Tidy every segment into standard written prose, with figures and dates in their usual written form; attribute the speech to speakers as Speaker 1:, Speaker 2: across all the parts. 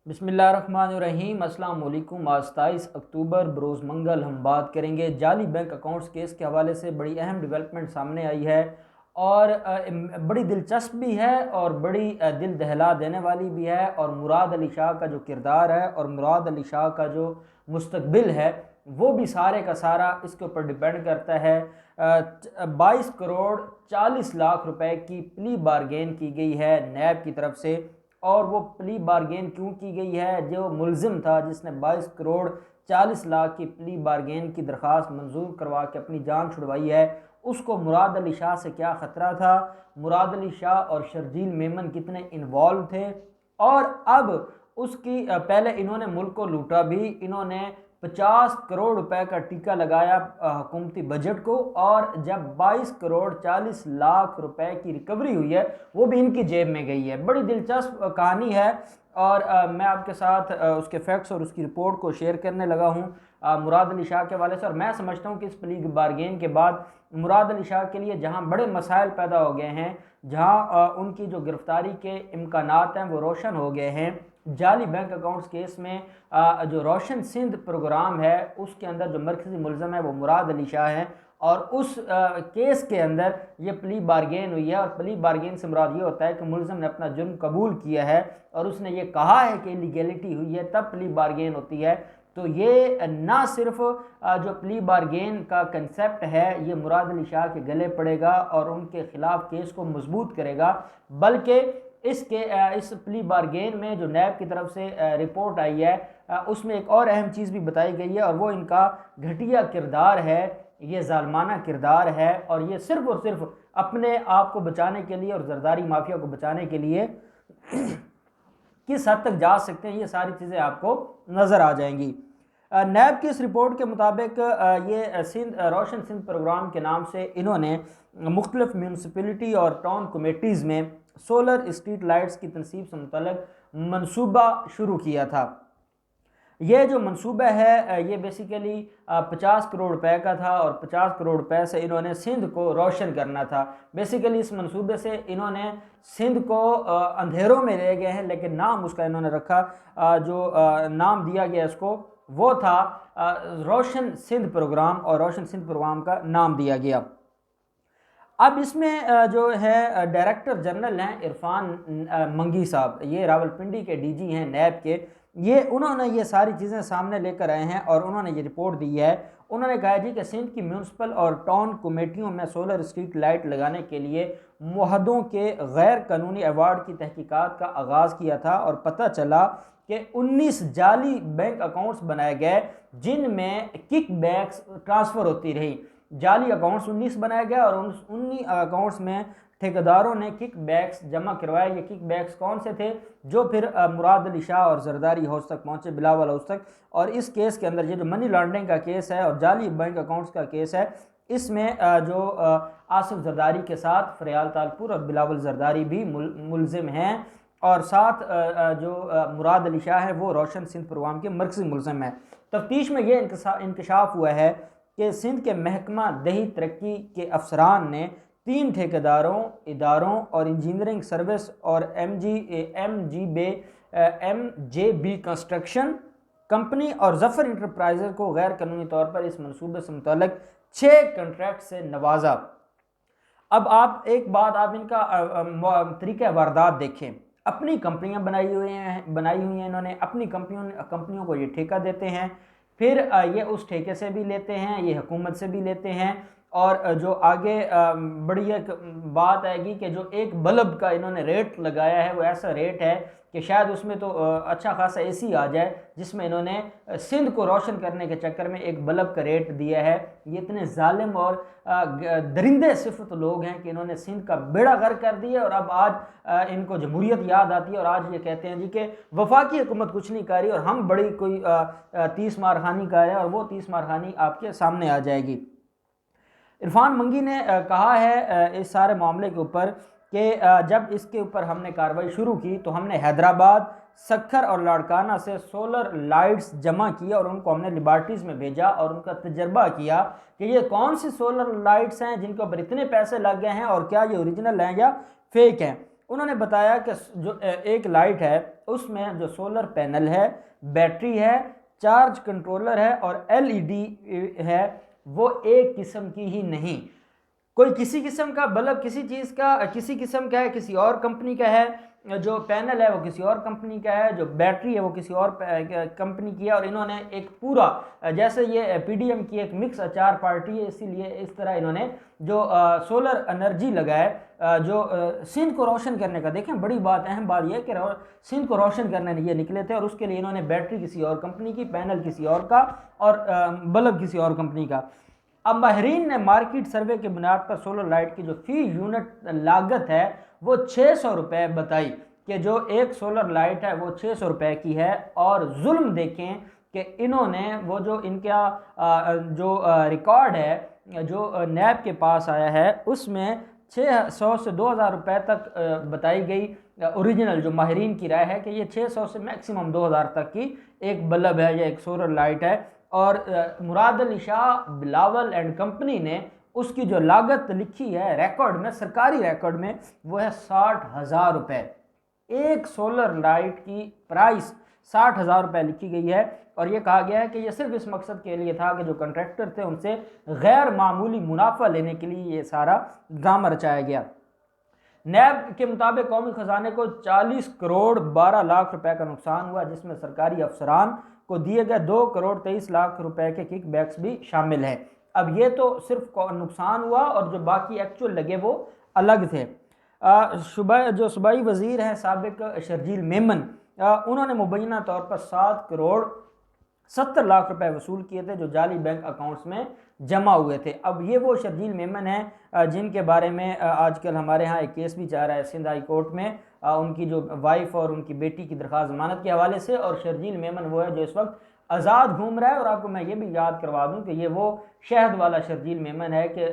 Speaker 1: बिस्मिल्लाहिर्रहमानिर्रहीम। अस्सलाम वालेकुम। आज 23 अक्टूबर बरोज़ मंगल हम बात करेंगे जाली बैंक अकाउंट्स केस के हवाले से। बड़ी अहम डेवलपमेंट सामने आई है और बड़ी दिलचस्प भी है और बड़ी दिल दहला देने वाली भी है। और मुराद अली शाह का जो किरदार है और मुराद अली शाह का जो मुस्तकबिल है वो भी सारे का सारा इसके ऊपर डिपेंड करता है। 22 करोड़ 40 लाख रुपए की प्ली बारगेन की गई है नैब की तरफ से। और वो प्ली बारगेन क्यों की गई है? जो मुलजिम था जिसने 22 करोड़ 40 लाख की प्ली बारगेन की दरख्वास्त मंजूर करवा के अपनी जान छुड़वाई है, उसको मुराद अली शाह से क्या ख़तरा था, मुराद अली शाह और शर्जील मेमन कितने इन्वॉल्व थे। और अब उसकी पहले इन्होंने मुल्क को लूटा भी, इन्होंने 50 करोड़ रुपए का टीका लगाया हुकूमती बजट को। और जब 22 करोड़ 40 लाख रुपए की रिकवरी हुई है वो भी इनकी जेब में गई है। बड़ी दिलचस्प कहानी है और मैं आपके साथ उसके फैक्ट्स और उसकी रिपोर्ट को शेयर करने लगा हूँ मुराद अली शाह के हवाले से। और मैं समझता हूँ कि इस प्ली बारगेन के बाद मुराद अली शाह के लिए जहाँ बड़े मसाइल पैदा हो गए हैं, जहाँ उनकी जो गिरफ्तारी के इम्कानात हैं वो रोशन हो गए हैं। जाली बैंक अकाउंट्स केस में जो रोशन सिंध प्रोग्राम है उसके अंदर जो मरकज़ी मुलज़म है वो मुराद अली शाह हैं। और उस केस के अंदर ये प्ली बारगेन हुई है। और प्ली बारगेन से मुराद ये होता है कि मुलज़म ने अपना जुर्म कबूल किया है और उसने ये कहा है कि इलीगैलिटी हुई है, तब प्ली बारगेन होती है। तो ये ना सिर्फ जो प्ली बारगेन का कंसेप्ट है ये मुराद अली शाह के गले पड़ेगा और उनके खिलाफ केस को मजबूत करेगा, बल्कि इस प्ली बारगेन में जो नैब की तरफ से रिपोर्ट आई है उसमें एक और अहम चीज़ भी बताई गई है और वो इनका घटिया किरदार है, ये जालमाना किरदार है। और ये सिर्फ और सिर्फ अपने आप को बचाने के लिए और जरदारी माफिया को बचाने के लिए किस हद तक जा सकते हैं ये सारी चीज़ें आपको नज़र आ जाएंगी। नैब की इस रिपोर्ट के मुताबिक ये रोशन सिंध प्रोग्राम के नाम से इन्होंने मुख्तलिफ म्यूनसिपलिटी और टाउन कमेटीज़ में सोलर स्ट्रीट लाइट्स की तनसीब से मुतल्लिक मनसूबा शुरू किया था। ये जो मनसूबा है ये बेसिकली 50 करोड़ रुपए का था और 50 करोड़ रुपए से इन्होंने सिंध को रोशन करना था। बेसिकली इस मनसूबे से इन्होंने सिंध को अंधेरों में ले गए हैं, लेकिन नाम उसका इन्होंने रखा जो नाम दिया गया इसको वो था रोशन सिंध प्रोग्राम, और रोशन सिंध प्रोग्राम का नाम दिया गया। अब इसमें जो है डायरेक्टर जनरल हैं इरफान मंगी साहब, ये रावलपिंडी के डीजी हैं नैब के। ये उन्होंने ये सारी चीज़ें सामने लेकर आए हैं और उन्होंने ये रिपोर्ट दी है। उन्होंने कहा जी कि सिंध की म्यूनसिपल और टाउन कमेटियों में सोलर स्ट्रीट लाइट लगाने के लिए मुहद्दों के गैर कानूनी अवार्ड की तहकीकात का आगाज़ किया था और पता चला कि 19 जाली बैंक अकाउंट्स बनाए गए जिनमें किक बैक्स ट्रांसफ़र होती रही। जाली अकाउंट्स 19 बनाया गया और उन 19 अकाउंट्स में ठेकेदारों ने किक बैक्स जमा करवाए। ये किक बैक्स कौन से थे? जो फिर मुराद अली शाह और जरदारी हाउस तक पहुँचे, बिलावल हाउस तक। और इस केस के अंदर ये जो मनी लॉन्ड्रिंग का केस है और जाली बैंक अकाउंट्स का केस है, इसमें जो आसिफ जरदारी के साथ फरियाल तालपुर और बिलावल जरदारी भी मुलजिम हैं। और साथ जो मुराद अली शाह है वो रोशन सिंध प्रोग्राम के मरकज़ी मुलजिम है। तफ्तीश में ये इंकशाफ हुआ है कि सिंध के महकमा दही तरक्की के अफसरान ने 3 ठेकेदारों, इदारों और इंजीनियरिंग सर्विस और M J B construction company और जफ़र इंटरप्राइजेज को गैर कानूनी तौर पर इस मनसूबे से मुतल्लिक 6 कंट्रैक्ट से नवाजा। अब आप एक बात, आप इनका तरीक़ा वारदात देखें। अपनी कंपनियां बनाई हुई हैं इन्होंने, अपनी कंपनियों को ये ठेका देते हैं, फिर ये उस ठेके से भी लेते हैं, ये हुकूमत से भी लेते हैं। और जो आगे बड़ी एक बात आएगी कि जो एक बल्ब का इन्होंने रेट लगाया है वो ऐसा रेट है कि शायद उसमें तो अच्छा खासा एसी आ जाए, जिसमें इन्होंने सिंध को रोशन करने के चक्कर में एक बल्ब का रेट दिया है। ये इतने जालिम और दरिंदे सिफत लोग हैं कि इन्होंने सिंध का बेड़ा गर्क कर दिया। और अब आज इनको जमहूरियत याद आती है और आज ये कहते हैं जी कि वफाकी हुकूमत कुछ नहीं कर रही और हम बड़ी कोई 30 मारखानी का है और वो 30 मारखानी आपके सामने आ जाएगी। इरफान मंगी ने कहा है इस सारे मामले के ऊपर कि जब इसके ऊपर हमने कार्रवाई शुरू की तो हमने हैदराबाद, सक्खर और लाड़काना से सोलर लाइट्स जमा किए और उनको हमने लिबर्टीज़ में भेजा और उनका तजर्बा किया कि ये कौन सी सोलर लाइट्स हैं जिनके ऊपर इतने पैसे लग गए हैं और क्या ये ओरिजिनल हैं या फेक हैं। उन्होंने बताया कि जो एक लाइट है उसमें जो सोलर पैनल है, बैटरी है, चार्ज कंट्रोलर है और एलईडी है, वो एक किस्म की ही नहीं, कोई किसी किस्म का बल्ब किसी चीज़ का किसी किस्म का है, किसी और कंपनी का है, जो पैनल है वो किसी और कंपनी का है, जो बैटरी है वो किसी और कंपनी की है। और इन्होंने एक पूरा, जैसे ये पीडीएम की एक मिक्स अचार पार्टी है, इसीलिए इस तरह इन्होंने जो सोलर एनर्जी लगाए, जो सिंध को रोशन करने का, देखें बड़ी बात, अहम बात यह है कि सिंध को रोशन करने ये निकले थे और उसके लिए इन्होंने बैटरी किसी और कंपनी की, पैनल किसी और का और बल्ब किसी और कंपनी का। अब माहिरीन ने मार्केट सर्वे की बुनियाद पर सोलर लाइट की जो फी यूनिट लागत है वो 600 रुपये बताई, कि जो एक सोलर लाइट है वो 600 रुपये की है। और जुल्म देखें कि इन्होंने वो जो इनका जो रिकॉर्ड है जो नैब के पास आया है उसमें 600 से 2000 रुपये तक बताई गई ओरिजिनल, जो माहिरीन की राय है कि ये 600 से मैक्सिमम 2000 तक की एक बल्ब है या एक सोलर लाइट है। और मुराद अली शाह बिलावल एंड कंपनी ने उसकी जो लागत लिखी है रिकॉर्ड में, सरकारी रिकॉर्ड में, वो है 60,000 रुपये। एक सोलर लाइट की प्राइस 60,000 रुपये लिखी गई है। और ये कहा गया है कि ये सिर्फ इस मकसद के लिए था कि जो कंट्रैक्टर थे उनसे गैर मामूली मुनाफा लेने के लिए ये सारा ड्रामा रचाया गया। नैब के मुताबिक कौमी खजाने को 40 करोड़ 12 लाख रुपए का नुकसान हुआ, जिसमें सरकारी अफसरान को दिए गए 2 करोड़ 23 लाख रुपए के किकबैक्स भी शामिल हैं। अब ये तो सिर्फ नुकसान हुआ और जो बाकी एक्चुअल लगे वो अलग थे। जो सूबाई वजीर हैं साबिक शर्जील मेमन, उन्होंने मुबैना तौर पर 7 करोड़ 70 लाख रुपए वसूल किए थे जो जाली बैंक अकाउंट्स में जमा हुए थे। अब ये वो शर्जील मेमन हैं जिनके बारे में आजकल हमारे यहाँ एक केस भी जा रहा है सिंध हाई कोर्ट में, उनकी जो वाइफ और उनकी बेटी की दरख्वास्त जमानत के हवाले से। और शर्जील मेमन वो है जो इस वक्त आज़ाद घूम रहा है। और आपको मैं ये भी याद करवा दूं कि ये वो शहद वाला शर्जील मेमन है कि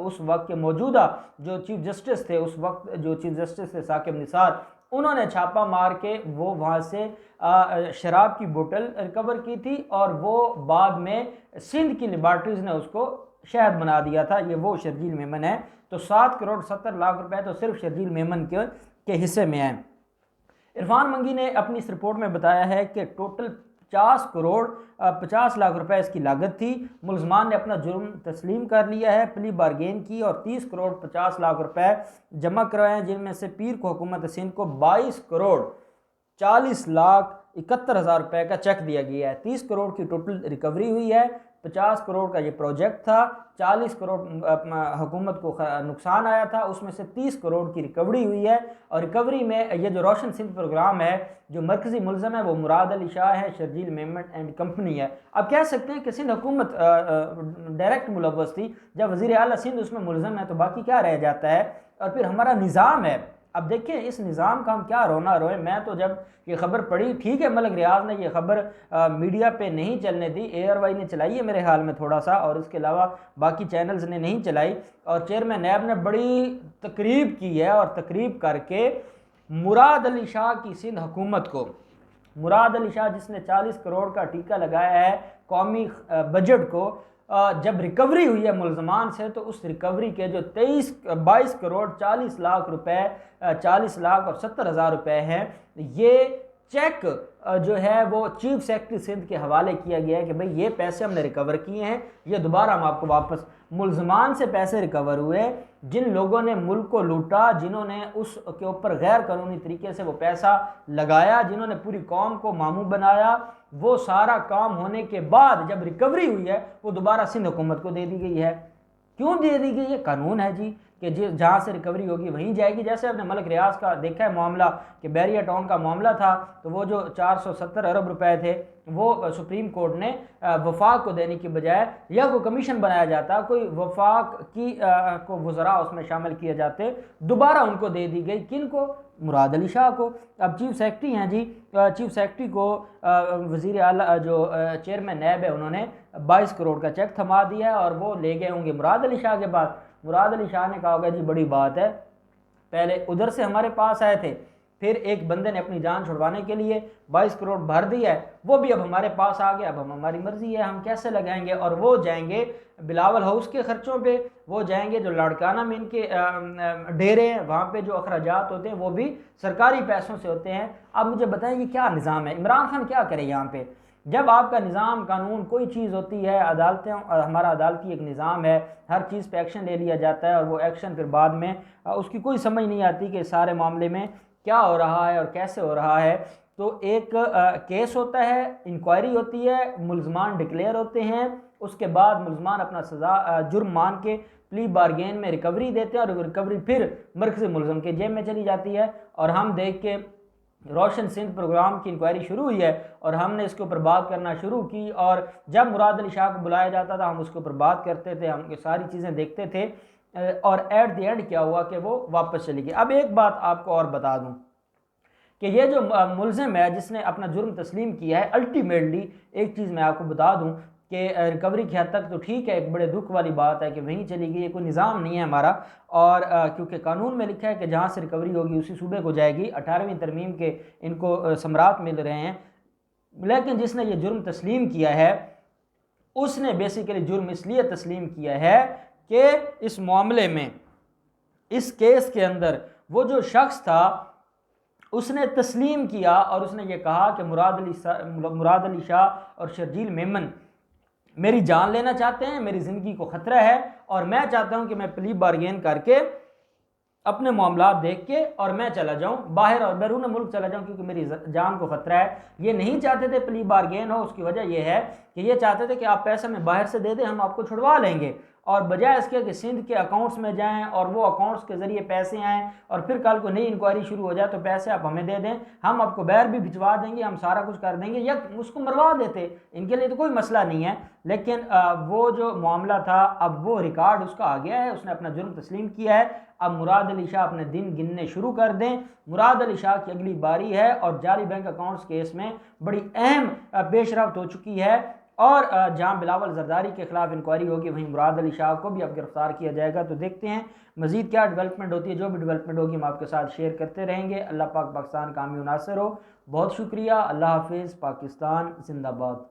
Speaker 1: उस वक्त के मौजूदा जो चीफ जस्टिस थे, उस वक्त जो चीफ जस्टिस थे साकिब निसार, उन्होंने छापा मार के वो वहाँ से शराब की बोतल रिकवर की थी और वो बाद में सिंध की लेबॉर्ट्रीज ने उसको शहद बना दिया था। ये वो शर्जील मेमन है। तो 7 करोड़ 70 लाख रुपए तो सिर्फ शर्जील मेमन के हिस्से में हैं। इरफान मंगी ने अपनी इस रिपोर्ट में बताया है कि टोटल 50 करोड़ 50 लाख रुपए इसकी लागत थी। मुलजमान ने अपना जुर्म तस्लीम कर लिया है, प्ली बारगेन की और 30 करोड़ 50 लाख रुपए जमा करवाए हैं, जिनमें से पीर को हुकूमत सिंध को 22 करोड़ 40 लाख 71 हज़ार रुपये का चेक दिया गया है। 30 करोड़ की टोटल रिकवरी हुई है। 50 करोड़ का ये प्रोजेक्ट था, 40 करोड़ हुकूमत को नुकसान आया था, उसमें से 30 करोड़ की रिकवरी हुई है। और रिकवरी में ये जो रोशन सिंध प्रोग्राम है, जो मरकजी मुलजम है वो मुराद अली शाह है, शर्जील मेमन एंड कंपनी है। अब कह सकते हैं कि सिंध हुकूमत डायरेक्ट मुलव्वस थी, जब वज़ीर आला सिंध उसमें मुलजम है तो बाकी क्या रह जाता है। और फिर हमारा निज़ाम है, अब देखिए इस निज़ाम का हम क्या रोना रोए। मैं तो जब ये खबर पढ़ी, ठीक है मलिक रियाज ने ये खबर मीडिया पे नहीं चलने दी, ARY ने चलाई है मेरे ख्याल में थोड़ा सा, और इसके अलावा बाकी चैनल्स ने नहीं चलाई। और चेयरमैन नैब ने बड़ी तकरीब की है और तकरीब करके मुराद अली शाह की सिंध हुकूमत को, मुराद अली शाह जिसने 40 करोड़ का टीका लगाया है कौमी बजट को, जब रिकवरी हुई है मुलजमान से तो उस रिकवरी के जो 22 करोड़ 40 लाख रुपए 40 लाख और 70 हज़ार रुपये हैं, ये चेक जो है वो चीफ सेक्रेटरी सिंध के हवाले किया गया है कि भाई ये पैसे हमने रिकवर किए हैं, ये दोबारा हम आपको वापस। मुलजमान से पैसे रिकवर हुए, जिन लोगों ने मुल्क को लूटा, जिन्होंने उसके ऊपर गैर कानूनी तरीके से वो पैसा लगाया, जिन्होंने पूरी कौम को मामू बनाया, वो सारा काम होने के बाद जब रिकवरी हुई है वो दोबारा सिंध हुकूमत को दे दी गई है। क्यों दे दी गई? ये कानून है जी कि जहाँ से रिकवरी होगी वहीं जाएगी। जैसे आपने मलिक रियाज का देखा है मामला कि बैरिया टाउन का मामला था, तो वो जो 470 अरब रुपए थे वो सुप्रीम कोर्ट ने वफाक को देने की बजाय, या कोई कमीशन बनाया जाता, कोई वफाक की को वज़रा उसमें शामिल किए जाते, दोबारा उनको दे दी गई। किन को? मुराद अली शाह को। अब चीफ सेक्रेटरी हैं जी, चीफ सेक्रेटरी को वज़ीर आला जो चेयरमैन नैब है उन्होंने 22 करोड़ का चेक थमा दिया है और वो ले गए होंगे मुराद अली शाह के पास। मुराद अली शाह ने कहा होगा जी बड़ी बात है, पहले उधर से हमारे पास आए थे, फिर एक बंदे ने अपनी जान छुड़वाने के लिए 22 करोड़ भर दिया है, वो भी अब हमारे पास आ गया। अब हम हमारी मर्जी है हम कैसे लगाएंगे, और वो जाएंगे बिलावल हाउस के खर्चों पे, वो जाएंगे जो लाड़काना में इनके डेरे हैं वहाँ पे जो अखराजात होते हैं वो भी सरकारी पैसों से होते हैं। अब मुझे बताएं ये क्या निज़ाम है, इमरान खान क्या करे यहाँ पे? जब आपका निज़ाम कानून कोई चीज़ होती है, अदालतें, हमारा अदालती एक निज़ाम है, हर चीज़ पे एक्शन ले लिया जाता है और वो एक्शन फिर बाद में उसकी कोई समझ नहीं आती कि सारे मामले में क्या हो रहा है और कैसे हो रहा है। तो एक केस होता है, इंक्वायरी होती है, मुलजमान डिक्लेयर होते हैं, उसके बाद मुलजमान अपना सज़ा जुर्म मान के प्ली बारगेन में रिकवरी देते हैं और रिकवरी फिर मरकज़ी मुलजम के जेब में चली जाती है। और हम देख के रोशन सिंध प्रोग्राम की इंक्वायरी शुरू हुई है और हमने इसके ऊपर बात करना शुरू की, और जब मुराद अली शाह को बुलाया जाता था हम उसके ऊपर बात करते थे, हम ये सारी चीज़ें देखते थे, और एट द एंड क्या हुआ कि वो वापस चली गई। अब एक बात आपको और बता दूं कि ये जो मुलजिम है जिसने अपना जुर्म तस्लीम किया है, अल्टीमेटली एक चीज़ मैं आपको बता दूं कि रिकवरी की हद तक तो ठीक है, एक बड़े दुख वाली बात है कि वहीं चली गई, कोई निज़ाम नहीं है हमारा। और क्योंकि कानून में लिखा है कि जहाँ से रिकवरी होगी उसी सूबे को जाएगी, 18वीं तरमीम के इनको सम्राट मिल रहे हैं। लेकिन जिसने ये जुर्म तस्लीम किया है उसने बेसिकली जुर्म इसलिए तस्लीम किया है कि इस मामले में, इस केस के अंदर वो जो शख्स था उसने तस्लीम किया और उसने ये कहा कि मुराद अली शाह और शर्जील मेमन मेरी जान लेना चाहते हैं, मेरी ज़िंदगी को ख़तरा है और मैं चाहता हूं कि मैं प्ली बारगेन करके अपने मामला देख के और मैं चला जाऊं बाहर और बैरून मुल्क चला जाऊं, क्योंकि मेरी जान को ख़तरा है। ये नहीं चाहते थे प्ली बारगेन हो, उसकी वजह यह है कि ये चाहते थे कि आप पैसा में बाहर से दे दें, हम आपको छुड़वा लेंगे, और बजाय इसके कि सिंध के अकाउंट्स में जाएं और वो अकाउंट्स के ज़रिए पैसे आएँ और फिर कल को नई इंक्वायरी शुरू हो जाए तो पैसे आप हमें दे दें, हम आपको बैर भी भिजवा देंगे, हम सारा कुछ कर देंगे, या उसको मरवा देते, इनके लिए तो कोई मसला नहीं है। लेकिन वो जो मामला था अब वो रिकॉर्ड उसका आ गया है, उसने अपना जुर्म तस्लीम किया है। अब मुराद अली शाह अपने दिन गिनने शुरू कर दें, मुराद अली शाह की अगली बारी है और जाली बैंक अकाउंट्स केस में बड़ी अहम पेशरफ्त हो चुकी है। और जहां बिलावल जरदारी के खिलाफ इंक्वायरी होगी वहीं मुराद अली शाह को भी अब गिरफ्तार किया जाएगा। तो देखते हैं मजीद क्या डेवलपमेंट होती है, जो भी डेवलपमेंट होगी हम आपके साथ शेयर करते रहेंगे। अल्लाह पाक पाकिस्तान कामयाब नासिर हो। बहुत शुक्रिया, अल्लाह हाफिज़, पाकिस्तान जिंदाबाद।